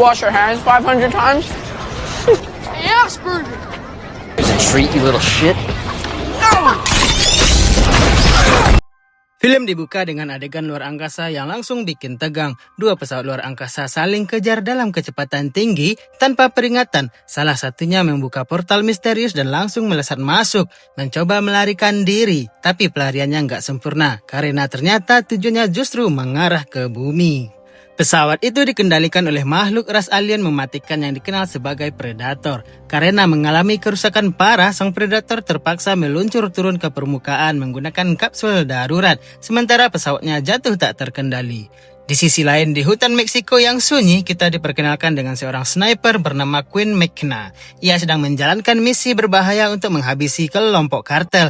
wash your hands 500 times? Asperger! Here's a treat, you little shit. Film dibuka dengan adegan luar angkasa yang langsung bikin tegang. Dua pesawat luar angkasa saling kejar dalam kecepatan tinggi tanpa peringatan. Salah satunya membuka portal misterius dan langsung melesat masuk, mencoba melarikan diri. Tapi pelariannya nggak sempurna, karena ternyata tujuannya justru mengarah ke bumi. Pesawat itu dikendalikan oleh makhluk ras alien mematikan yang dikenal sebagai Predator. Karena mengalami kerusakan parah, sang Predator terpaksa meluncur turun ke permukaan menggunakan kapsul darurat, sementara pesawatnya jatuh tak terkendali. Di sisi lain, di hutan Meksiko yang sunyi, kita diperkenalkan dengan seorang sniper bernama Quinn McKenna. Ia sedang menjalankan misi berbahaya untuk menghabisi kelompok kartel.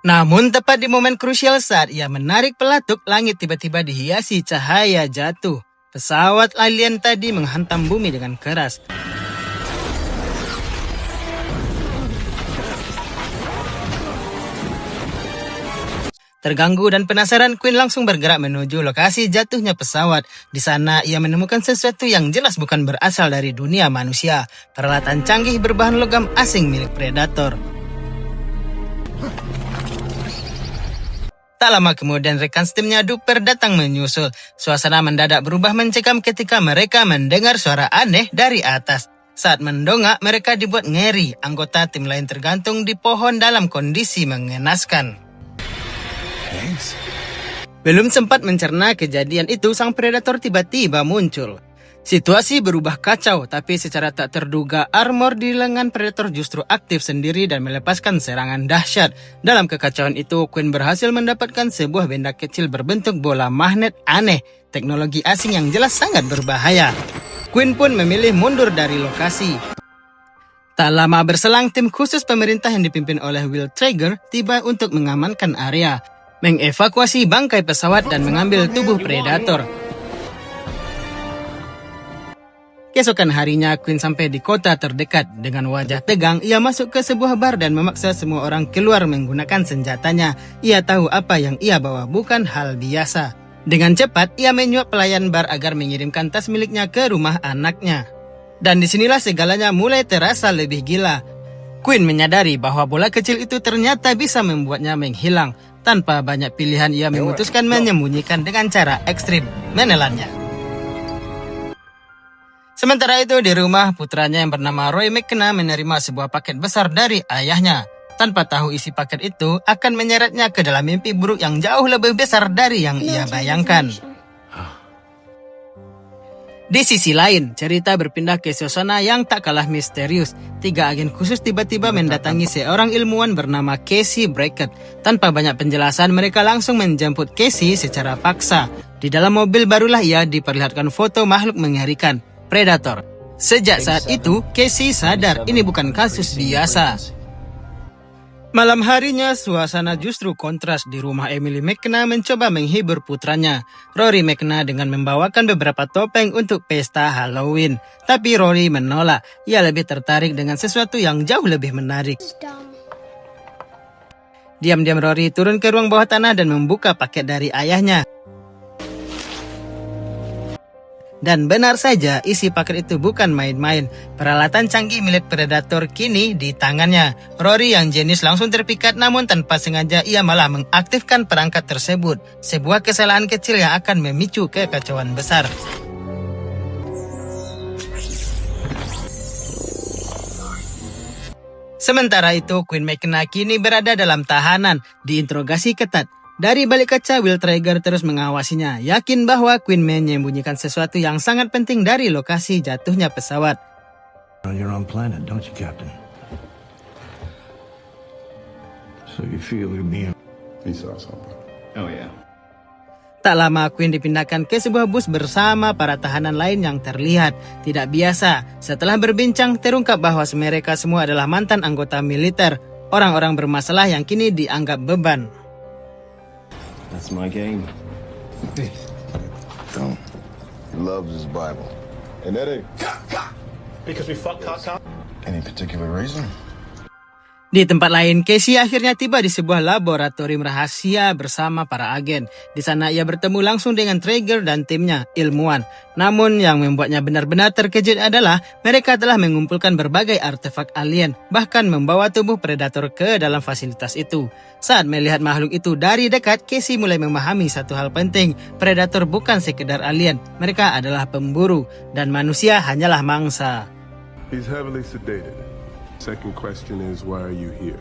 Namun tepat di momen krusial saat ia menarik pelatuk, langit tiba-tiba dihiasi cahaya jatuh. Pesawat alien tadi menghantam bumi dengan keras. Terganggu dan penasaran, Quinn langsung bergerak menuju lokasi jatuhnya pesawat. Di sana, ia menemukan sesuatu yang jelas bukan berasal dari dunia manusia. Peralatan canggih berbahan logam asing milik Predator. Tak lama kemudian rekan timnya Duper datang menyusul. Suasana mendadak berubah mencekam ketika mereka mendengar suara aneh dari atas. Saat mendongak, mereka dibuat ngeri. Anggota tim lain tergantung di pohon dalam kondisi mengenaskan. Thanks. Belum sempat mencerna kejadian itu, sang Predator tiba-tiba muncul. Situasi berubah kacau, tapi secara tak terduga armor di lengan Predator justru aktif sendiri dan melepaskan serangan dahsyat. Dalam kekacauan itu, Quinn berhasil mendapatkan sebuah benda kecil berbentuk bola magnet aneh, teknologi asing yang jelas sangat berbahaya. Quinn pun memilih mundur dari lokasi. Tak lama berselang, tim khusus pemerintah yang dipimpin oleh Will Traeger tiba untuk mengamankan area, mengevakuasi bangkai pesawat dan mengambil tubuh Predator. Keesokan harinya, Quinn sampai di kota terdekat. Dengan wajah tegang, ia masuk ke sebuah bar dan memaksa semua orang keluar menggunakan senjatanya. Ia tahu apa yang ia bawa bukan hal biasa. Dengan cepat, ia menyuap pelayan bar agar mengirimkan tas miliknya ke rumah anaknya. Dan disinilah segalanya mulai terasa lebih gila. Quinn menyadari bahwa bola kecil itu ternyata bisa membuatnya menghilang. Tanpa banyak pilihan, ia memutuskan menyembunyikan dengan cara ekstrim, menelannya. Sementara itu di rumah, putranya yang bernama Roy McKenna menerima sebuah paket besar dari ayahnya. Tanpa tahu isi paket itu akan menyeretnya ke dalam mimpi buruk yang jauh lebih besar dari yang ia bayangkan. Di sisi lain, cerita berpindah ke suasana yang tak kalah misterius. 3 agen khusus tiba-tiba mendatangi seorang ilmuwan bernama Casey Brackett. Tanpa banyak penjelasan, mereka langsung menjemput Casey secara paksa. Di dalam mobil barulah ia diperlihatkan foto makhluk mengerikan, Predator. Sejak saat itu, Casey sadar ini bukan kasus biasa. Malam harinya, suasana justru kontras. Di rumah Emily McKenna mencoba menghibur putranya, Rory McKenna, dengan membawakan beberapa topeng untuk pesta Halloween. Tapi Rory menolak. Ia lebih tertarik dengan sesuatu yang jauh lebih menarik. Diam-diam Rory turun ke ruang bawah tanah dan membuka paket dari ayahnya. Dan benar saja, isi paket itu bukan main-main. Peralatan canggih milik Predator kini di tangannya. Rory yang jenius langsung terpikat, namun tanpa sengaja ia malah mengaktifkan perangkat tersebut. Sebuah kesalahan kecil yang akan memicu kekacauan besar. Sementara itu, Quinn McKenna kini berada dalam tahanan, diinterogasi ketat. Dari balik kaca, Will Traeger terus mengawasinya, yakin bahwa Quinn menyembunyikan sesuatu yang sangat penting dari lokasi jatuhnya pesawat. On your own planet, don't you, Captain? So you feel me? He saw something. Oh yeah. Tak lama, Quinn dipindahkan ke sebuah bus bersama para tahanan lain yang terlihat tidak biasa. Setelah berbincang, terungkap bahwa mereka semua adalah mantan anggota militer, orang-orang bermasalah yang kini dianggap beban. That's my game. Don't. He loves his Bible. And that ain't because we fucked Kaka. Any particular reason? Di tempat lain, Casey akhirnya tiba di sebuah laboratorium rahasia bersama para agen. Di sana ia bertemu langsung dengan Traeger dan timnya, ilmuwan. Namun yang membuatnya benar-benar terkejut adalah mereka telah mengumpulkan berbagai artefak alien, bahkan membawa tubuh predator ke dalam fasilitas itu. Saat melihat makhluk itu dari dekat, Casey mulai memahami satu hal penting. Predator bukan sekedar alien, mereka adalah pemburu, dan manusia hanyalah mangsa. He's heavily sedated. Second question is, why are you here?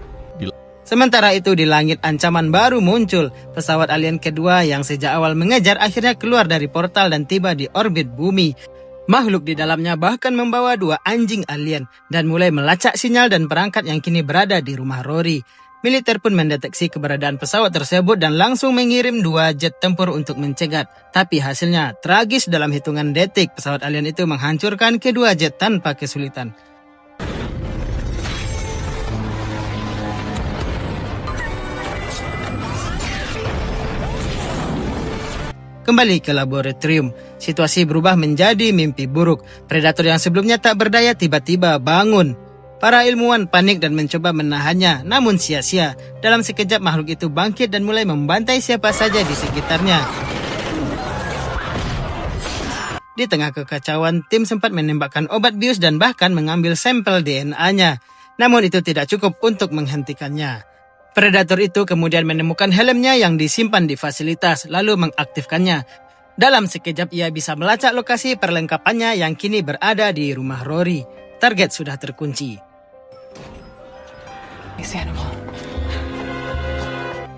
Sementara itu di langit ancaman baru muncul. Pesawat alien kedua yang sejak awal mengejar akhirnya keluar dari portal dan tiba di orbit bumi. Makhluk di dalamnya bahkan membawa 2 anjing alien dan mulai melacak sinyal dan perangkat yang kini berada di rumah Rory. Militer pun mendeteksi keberadaan pesawat tersebut dan langsung mengirim 2 jet tempur untuk mencegat. Tapi hasilnya tragis, dalam hitungan detik pesawat alien itu menghancurkan kedua jet tanpa kesulitan. Kembali ke laboratorium, situasi berubah menjadi mimpi buruk. Predator yang sebelumnya tak berdaya tiba-tiba bangun. Para ilmuwan panik dan mencoba menahannya, namun sia-sia. Dalam sekejap makhluk itu bangkit dan mulai membantai siapa saja di sekitarnya. Di tengah kekacauan, tim sempat menembakkan obat bius dan bahkan mengambil sampel DNA-nya. Namun itu tidak cukup untuk menghentikannya. Predator itu kemudian menemukan helmnya yang disimpan di fasilitas, lalu mengaktifkannya. Dalam sekejap ia bisa melacak lokasi perlengkapannya yang kini berada di rumah Rory. Target sudah terkunci.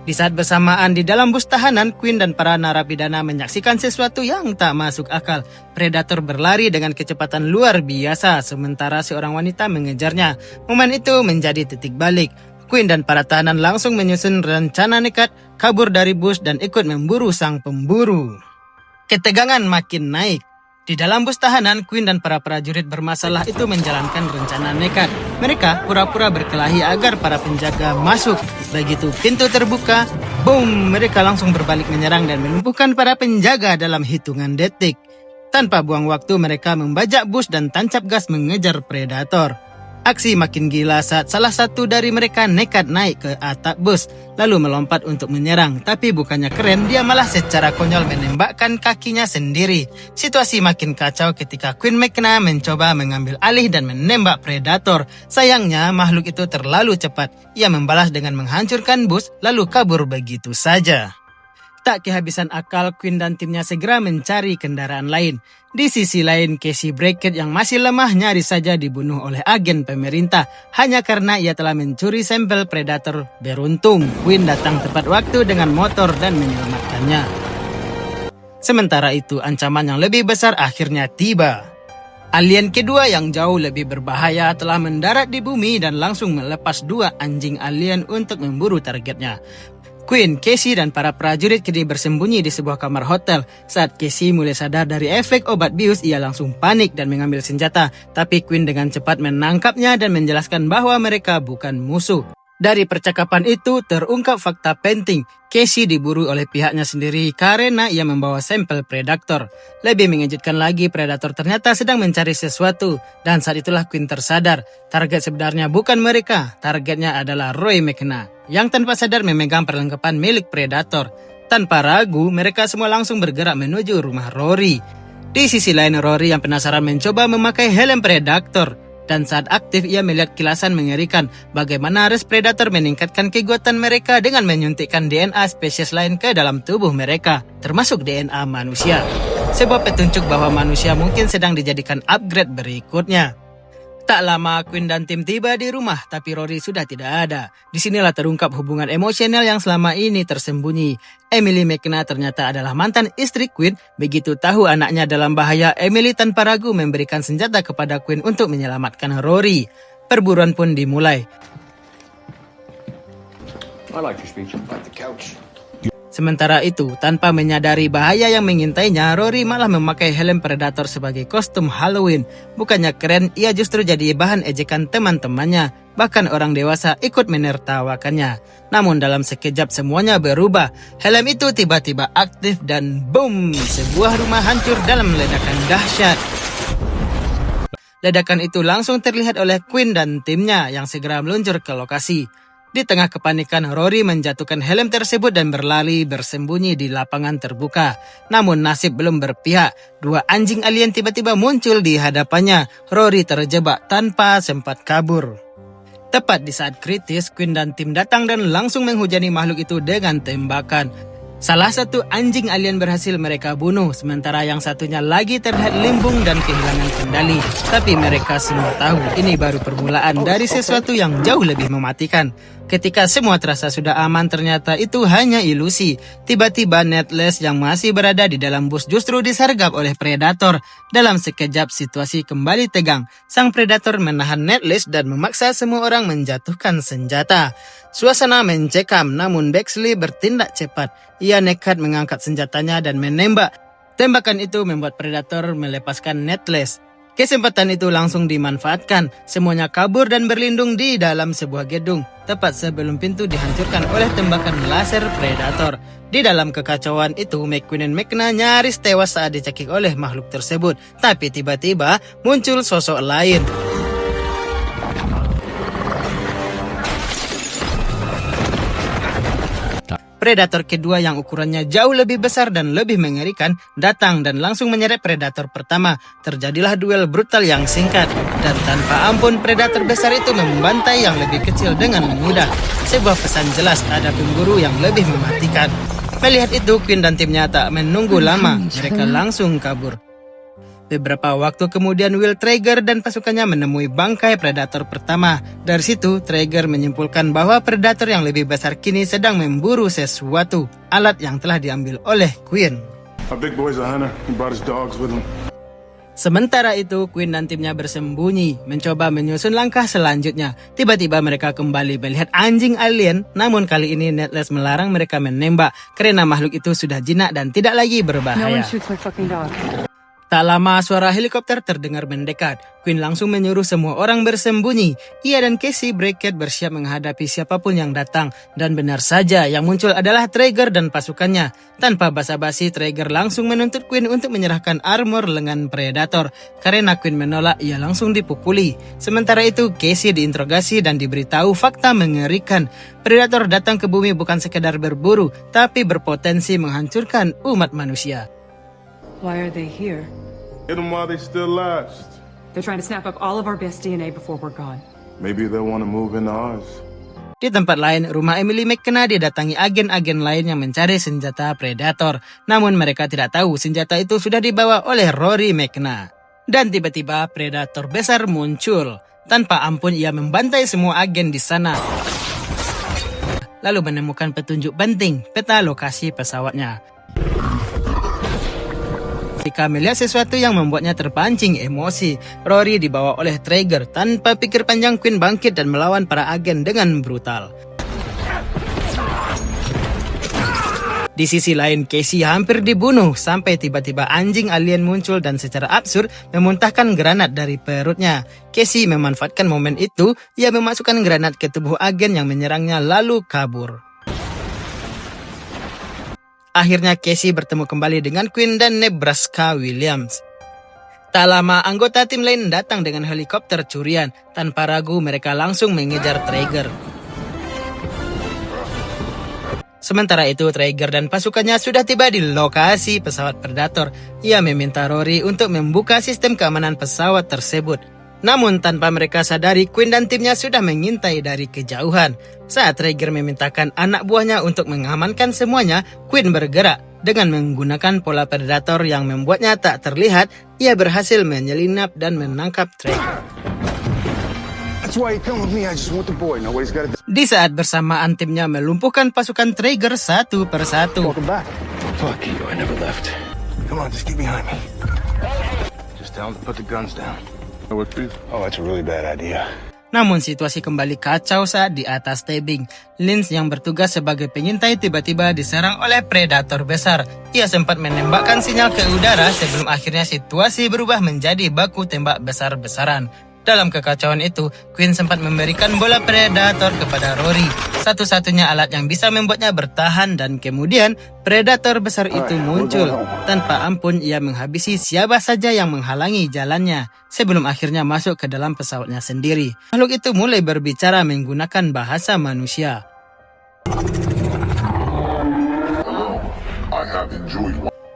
Di saat bersamaan di dalam bus tahanan, Quinn dan para narapidana menyaksikan sesuatu yang tak masuk akal. Predator berlari dengan kecepatan luar biasa, sementara seorang wanita mengejarnya. Momen itu menjadi titik balik. Quinn dan para tahanan langsung menyusun rencana nekat, kabur dari bus dan ikut memburu sang pemburu. Ketegangan makin naik. Di dalam bus tahanan, Quinn dan para prajurit bermasalah itu menjalankan rencana nekat. Mereka pura-pura berkelahi agar para penjaga masuk. Begitu pintu terbuka, boom, mereka langsung berbalik menyerang dan melumpuhkan para penjaga dalam hitungan detik. Tanpa buang waktu, mereka membajak bus dan tancap gas mengejar predator. Aksi makin gila saat salah satu dari mereka nekat naik ke atap bus, lalu melompat untuk menyerang. Tapi bukannya keren, dia malah secara konyol menembakkan kakinya sendiri. Situasi makin kacau ketika Quinn McKenna mencoba mengambil alih dan menembak predator. Sayangnya makhluk itu terlalu cepat. Ia membalas dengan menghancurkan bus, lalu kabur begitu saja. Tak kehabisan akal, Quinn dan timnya segera mencari kendaraan lain. Di sisi lain, Casey Brackett yang masih lemah nyaris saja dibunuh oleh agen pemerintah hanya karena ia telah mencuri sampel predator. Beruntung, Quinn datang tepat waktu dengan motor dan menyelamatkannya. Sementara itu, ancaman yang lebih besar akhirnya tiba. Alien kedua yang jauh lebih berbahaya telah mendarat di bumi dan langsung melepas 2 anjing alien untuk memburu targetnya. Quinn, Casey, dan para prajurit kini bersembunyi di sebuah kamar hotel. Saat Casey mulai sadar dari efek obat bius, ia langsung panik dan mengambil senjata. Tapi Quinn dengan cepat menangkapnya dan menjelaskan bahwa mereka bukan musuh. Dari percakapan itu terungkap fakta penting. Casey diburu oleh pihaknya sendiri karena ia membawa sampel predator. Lebih mengejutkan lagi, predator ternyata sedang mencari sesuatu. Dan saat itulah Quinn tersadar, target sebenarnya bukan mereka. Targetnya adalah Roy McKenna, yang tanpa sadar memegang perlengkapan milik predator. Tanpa ragu, mereka semua langsung bergerak menuju rumah Rory. Di sisi lain, Rory yang penasaran mencoba memakai helm predator. Dan saat aktif, ia melihat kilasan mengerikan bagaimana res predator meningkatkan kekuatan mereka dengan menyuntikkan DNA spesies lain ke dalam tubuh mereka, termasuk DNA manusia. Sebuah petunjuk bahwa manusia mungkin sedang dijadikan upgrade berikutnya. Tak lama, Quinn dan tim tiba di rumah, tapi Rory sudah tidak ada. Disinilah terungkap hubungan emosional yang selama ini tersembunyi. Emily McKenna ternyata adalah mantan istri Quinn. Begitu tahu anaknya dalam bahaya, Emily tanpa ragu memberikan senjata kepada Quinn untuk menyelamatkan Rory. Perburuan pun dimulai. I like your speech. Like the couch. Sementara itu, tanpa menyadari bahaya yang mengintainya, Rory malah memakai helm predator sebagai kostum Halloween. Bukannya keren, ia justru jadi bahan ejekan teman-temannya. Bahkan orang dewasa ikut menertawakannya. Namun dalam sekejap semuanya berubah. Helm itu tiba-tiba aktif dan boom, sebuah rumah hancur dalam ledakan dahsyat. Ledakan itu langsung terlihat oleh Queen dan timnya yang segera meluncur ke lokasi. Di tengah kepanikan, Rory menjatuhkan helm tersebut dan berlari bersembunyi di lapangan terbuka. Namun nasib belum berpihak. 2 anjing alien tiba-tiba muncul di hadapannya. Rory terjebak tanpa sempat kabur. Tepat di saat kritis, Queen dan tim datang dan langsung menghujani makhluk itu dengan tembakan. Salah satu anjing alien berhasil mereka bunuh, sementara yang satunya lagi terlihat limbung dan kehilangan kendali. Tapi mereka semua tahu ini baru permulaan dari sesuatu yang jauh lebih mematikan. Ketika semua terasa sudah aman, ternyata itu hanya ilusi. Tiba-tiba Netless yang masih berada di dalam bus justru disergap oleh predator. Dalam sekejap situasi kembali tegang. Sang predator menahan Netless dan memaksa semua orang menjatuhkan senjata. Suasana mencekam, namun Bexley bertindak cepat. Ia nekat mengangkat senjatanya dan menembak. Tembakan itu membuat predator melepaskan Netless. Kesempatan itu langsung dimanfaatkan. Semuanya kabur dan berlindung di dalam sebuah gedung, tepat sebelum pintu dihancurkan oleh tembakan laser predator. Di dalam kekacauan itu, McQueen dan Mecna nyaris tewas saat dicekik oleh makhluk tersebut. Tapi tiba-tiba muncul sosok lain. Predator kedua yang ukurannya jauh lebih besar dan lebih mengerikan datang dan langsung menyeret predator pertama. Terjadilah duel brutal yang singkat dan tanpa ampun predator besar itu membantai yang lebih kecil dengan mudah. Sebuah pesan jelas ada pemburu yang lebih mematikan. Melihat itu, Queen dan timnya tak menunggu lama. Mereka langsung kabur. Beberapa waktu kemudian Will Traeger dan pasukannya menemui bangkai predator pertama. Dari situ, Traeger menyimpulkan bahwa predator yang lebih besar kini sedang memburu sesuatu, alat yang telah diambil oleh Queen. Our big boy's a hunter. He brought his dogs with him. Sementara itu, Queen dan timnya bersembunyi, mencoba menyusun langkah selanjutnya. Tiba-tiba mereka kembali melihat anjing alien, namun kali ini Netless melarang mereka menembak karena makhluk itu sudah jinak dan tidak lagi berbahaya. Tak lama suara helikopter terdengar mendekat. Queen langsung menyuruh semua orang bersembunyi. Ia dan Casey Brackett bersiap menghadapi siapapun yang datang. Dan benar saja yang muncul adalah Traeger dan pasukannya. Tanpa basa-basi, Traeger langsung menuntut Queen untuk menyerahkan armor lengan predator. Karena Queen menolak, ia langsung dipukuli. Sementara itu, Casey diinterogasi dan diberitahu fakta mengerikan. Predator datang ke bumi bukan sekedar berburu, tapi berpotensi menghancurkan umat manusia. Why are they here? Hit them while they still last. They're trying to snap up all of our best DNA before we're gone. Maybe they'll want to move into ours. Di tempat lain, rumah Emily McKenna didatangi agen-agen lain yang mencari senjata predator. Namun mereka tidak tahu senjata itu sudah dibawa oleh Rory McKenna. Dan tiba-tiba predator besar muncul. Tanpa ampun ia membantai semua agen di sana. Lalu menemukan petunjuk penting, peta lokasi pesawatnya. Ketika melihat sesuatu yang membuatnya terpancing emosi, Rory dibawa oleh Traeger. Tanpa pikir panjang, Queen bangkit dan melawan para agen dengan brutal. Di sisi lain, Casey hampir dibunuh sampai tiba-tiba anjing alien muncul dan secara absurd memuntahkan granat dari perutnya. Casey memanfaatkan momen itu, ia memasukkan granat ke tubuh agen yang menyerangnya lalu kabur. Akhirnya Casey bertemu kembali dengan Queen dan Nebraska Williams. Tak lama anggota tim lain datang dengan helikopter curian. Tanpa ragu mereka langsung mengejar Traeger. Sementara itu Traeger dan pasukannya sudah tiba di lokasi pesawat predator. Ia meminta Rory untuk membuka sistem keamanan pesawat tersebut. Namun tanpa mereka sadari, Queen dan timnya sudah mengintai dari kejauhan. Saat Traeger memintakan anak buahnya untuk mengamankan semuanya, Queen bergerak. Dengan menggunakan pola predator yang membuatnya tak terlihat, ia berhasil menyelinap dan menangkap Traeger. Di saat bersamaan timnya melumpuhkan pasukan Traeger satu persatu. Fuck you, I never left. Come on, just get behind me. Just tell them to put the guns down. Oh, that's a really bad idea. Namun situasi kembali kacau saat di atas tebing. Lynch yang bertugas sebagai pengintai tiba-tiba diserang oleh predator besar. Ia sempat menembakkan sinyal ke udara sebelum akhirnya situasi berubah menjadi baku tembak besar-besaran. Dalam kekacauan itu, Queen sempat memberikan bola Predator kepada Rory, satu-satunya alat yang bisa membuatnya bertahan, dan kemudian Predator besar itu muncul. Tanpa ampun ia menghabisi siapa saja yang menghalangi jalannya, sebelum akhirnya masuk ke dalam pesawatnya sendiri. Makhluk itu mulai berbicara menggunakan bahasa manusia.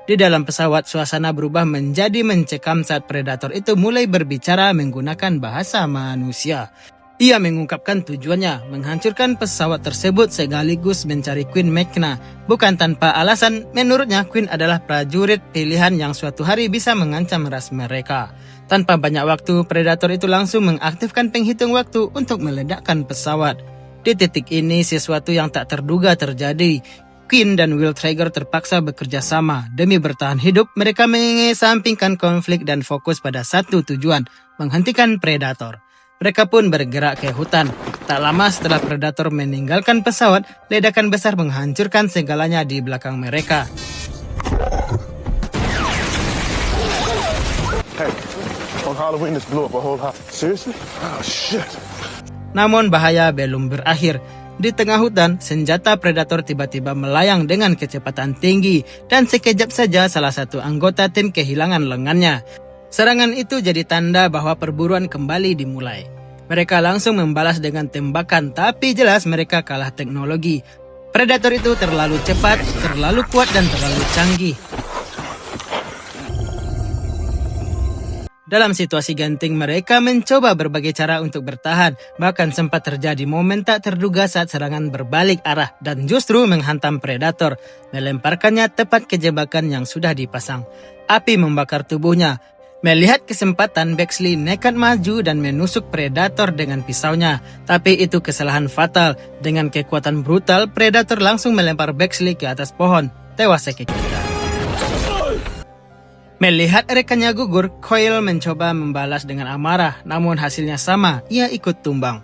Di dalam pesawat, suasana berubah menjadi mencekam saat Predator itu mulai berbicara menggunakan bahasa manusia. Ia mengungkapkan tujuannya, menghancurkan pesawat tersebut sekaligus mencari Queen Mechna. Bukan tanpa alasan, menurutnya Queen adalah prajurit pilihan yang suatu hari bisa mengancam ras mereka. Tanpa banyak waktu, Predator itu langsung mengaktifkan penghitung waktu untuk meledakkan pesawat. Di titik ini, sesuatu yang tak terduga terjadi. Queen dan Will Traeger terpaksa bekerja sama. Demi bertahan hidup, mereka mengesampingkan konflik dan fokus pada satu tujuan, menghentikan Predator. Mereka pun bergerak ke hutan. Tak lama setelah Predator meninggalkan pesawat, ledakan besar menghancurkan segalanya di belakang mereka. Hey, on Halloween this blew up a whole house. Seriously? Oh shit. Namun bahaya belum berakhir. Di tengah hutan, senjata Predator tiba-tiba melayang dengan kecepatan tinggi dan sekejap saja salah satu anggota tim kehilangan lengannya. Serangan itu jadi tanda bahwa perburuan kembali dimulai. Mereka langsung membalas dengan tembakan, tapi jelas mereka kalah teknologi. Predator itu terlalu cepat, terlalu kuat, dan terlalu canggih. Dalam situasi genting, mereka mencoba berbagai cara untuk bertahan. Bahkan sempat terjadi momen tak terduga saat serangan berbalik arah dan justru menghantam Predator, melemparkannya tepat ke jebakan yang sudah dipasang. Api membakar tubuhnya. Melihat kesempatan, Bexley nekat maju dan menusuk Predator dengan pisaunya. Tapi itu kesalahan fatal. Dengan kekuatan brutal, Predator langsung melempar Bexley ke atas pohon, tewas seketika. Melihat rekannya gugur, Coil mencoba membalas dengan amarah, namun hasilnya sama, ia ikut tumbang.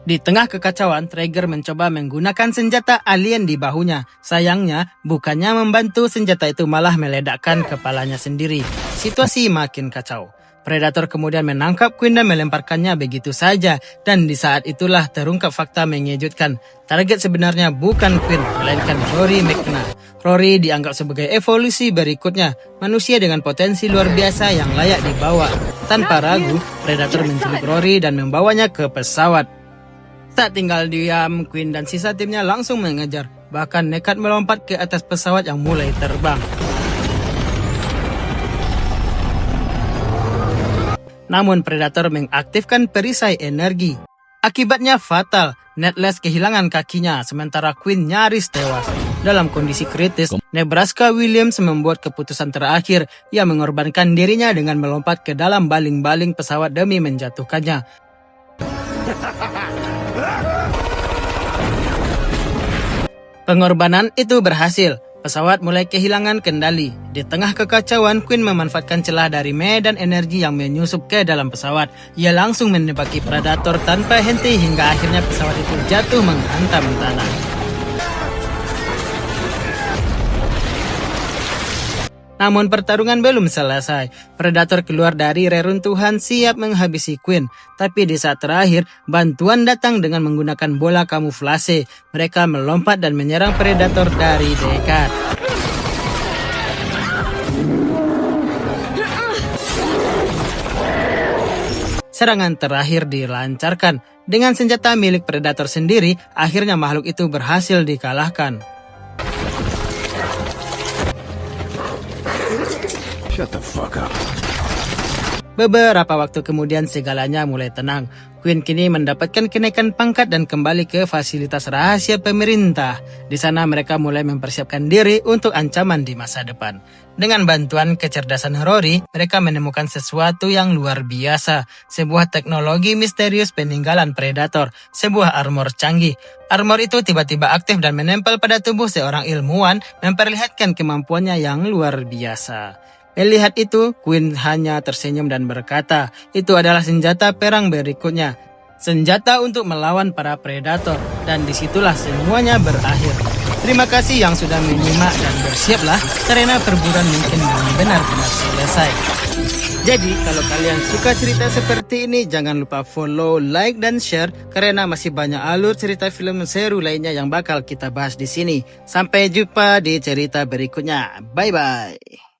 Di tengah kekacauan, Traeger mencoba menggunakan senjata alien di bahunya. Sayangnya, bukannya membantu, senjata itu malah meledakkan kepalanya sendiri. Situasi makin kacau. Predator kemudian menangkap Queen dan melemparkannya begitu saja. Dan di saat itulah terungkap fakta mengejutkan. Target sebenarnya bukan Queen, melainkan Rory Mechna. Rory dianggap sebagai evolusi berikutnya, manusia dengan potensi luar biasa yang layak dibawa. Tanpa ragu, Predator menculik Rory dan membawanya ke pesawat. Tak tinggal diam, Queen dan sisa timnya langsung mengejar, bahkan nekat melompat ke atas pesawat yang mulai terbang. Namun Predator mengaktifkan perisai energi. Akibatnya fatal, Netless kehilangan kakinya, sementara Queen nyaris tewas. Dalam kondisi kritis, Nebraska Williams membuat keputusan terakhir. Ia mengorbankan dirinya dengan melompat ke dalam baling-baling pesawat demi menjatuhkannya. Pengorbanan itu berhasil. Pesawat mulai kehilangan kendali. Di tengah kekacauan, Queen memanfaatkan celah dari medan energi yang menyusup ke dalam pesawat. Ia langsung menembaki Predator tanpa henti hingga akhirnya pesawat itu jatuh menghantam tanah. Namun pertarungan belum selesai. Predator keluar dari reruntuhan siap menghabisi Queen. Tapi di saat terakhir, bantuan datang dengan menggunakan bola kamuflase. Mereka melompat dan menyerang Predator dari dekat. Serangan terakhir dilancarkan. Dengan senjata milik Predator sendiri, akhirnya makhluk itu berhasil dikalahkan. Shut the fuck up. Beberapa waktu kemudian segalanya mulai tenang. Queen kini mendapatkan kenaikan pangkat dan kembali ke fasilitas rahasia pemerintah. Di sana mereka mulai mempersiapkan diri untuk ancaman di masa depan. Dengan bantuan kecerdasan Rory, mereka menemukan sesuatu yang luar biasa. Sebuah teknologi misterius peninggalan Predator, sebuah armor canggih. Armor itu tiba-tiba aktif dan menempel pada tubuh seorang ilmuwan, memperlihatkan kemampuannya yang luar biasa. Melihat itu, Queen hanya tersenyum dan berkata, itu adalah senjata perang berikutnya. Senjata untuk melawan para predator. Dan disitulah semuanya berakhir. Terima kasih yang sudah menyimak dan bersiaplah karena perburuan mungkin belum benar-benar selesai. Jadi kalau kalian suka cerita seperti ini, jangan lupa follow, like, dan share karena masih banyak alur cerita film seru lainnya yang bakal kita bahas di sini. Sampai jumpa di cerita berikutnya. Bye bye.